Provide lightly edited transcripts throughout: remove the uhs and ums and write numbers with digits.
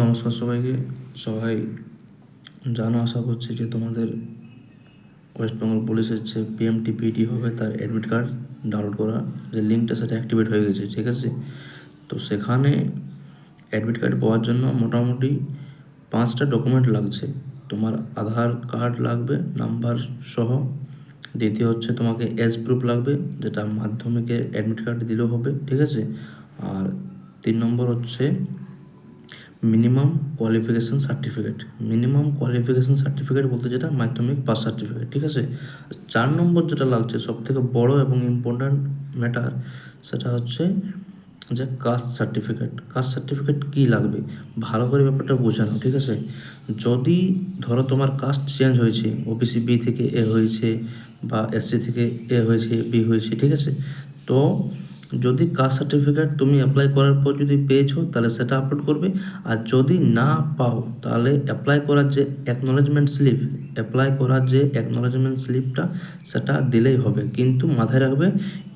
নমস্কার সবাইকে। সবাই জানো, আশা করছি যে তোমাদের ওয়েস্ট বেঙ্গল পুলিশের যে পিএমটিপিডি হবে তার অ্যাডমিট কার্ড ডাউনলোড করা যে লিঙ্কটা সেটা অ্যাক্টিভেট হয়ে গেছে, ঠিক আছে। তো সেখানে অ্যাডমিট কার্ড পাওয়ার জন্য মোটামুটি 5টা ডকুমেন্ট লাগছে। তোমার আধার কার্ড লাগবে নাম্বার সহ, দ্বিতীয় হচ্ছে তোমাকে এজ প্রুফ লাগবে, যেটা মাধ্যমিকের অ্যাডমিট কার্ড দিলেও হবে, ঠিক আছে। আর 3 নম্বর হচ্ছে minimum qualification certificate. Minimum qualification certificate বলতে যেটা মাধ্যমিক পাস সার্টিফিকেট, ঠিক আছে। 4 নম্বর যেটা লাগছে সবথেকে বড় এবং ইম্পর্ট্যান্ট ম্যাটার, সেটা হচ্ছে যে কাস্ট সার্টিফিকেট। কাস্ট সার্টিফিকেট কী লাগবে ভালো করে ব্যাপারটা বোঝানো, ঠিক আছে। যদি ধরো তোমার কাস্ট চেঞ্জ হয়েছে, ওবিসি বি থেকে এ হয়েছে বা এসসি থেকে এ হয়েছে বি হয়েছে, ঠিক আছে। তো যদি কাস্ট সার্টিফিকেট তুমি অ্যাপ্লাই করার পর যদি পেয়েছো তাহলে সেটা আপলোড করবে। আর যদি না পাও তাহলে অ্যাপ্লাই করার যে অ্যাকনোলেজমেন্ট স্লিপটা সেটা দিলেই হবে। কিন্তু মাথায় রাখবে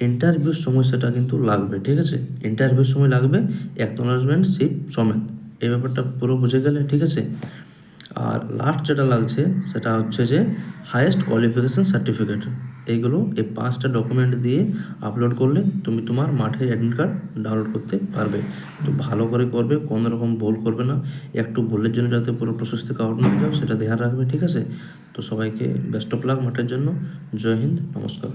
ইন্টারভিউর সময় সেটা কিন্তু লাগবে, ঠিক আছে। ইন্টারভিউর সময় লাগবে অ্যাকনোলেজমেন্ট স্লিপ সমেত। এই ব্যাপারটা পুরো বুঝে গেলে, ঠিক আছে। আর লাস্ট যেটা লাগছে সেটা হচ্ছে যে হায়েস্ট কোয়ালিফিকেশান সার্টিফিকেট। এইগুলো এই 5টা ডকুমেন্ট দিয়ে আপলোড করলে তুমি তোমার মাঠের অ্যাডমিট কার্ড ডাউনলোড করতে পারবে। তো ভালো করে করবে, কোনো রকম ভুল করবে না। একটু ভুলের জন্য যাতে পুরো প্রসেস থেকে আউট না হয়ে যাও সেটা ধ্যান রাখবে, ঠিক আছে। তো সবাইকে বেস্ট অফ লাক মাঠের জন্য। জয় হিন্দ, নমস্কার।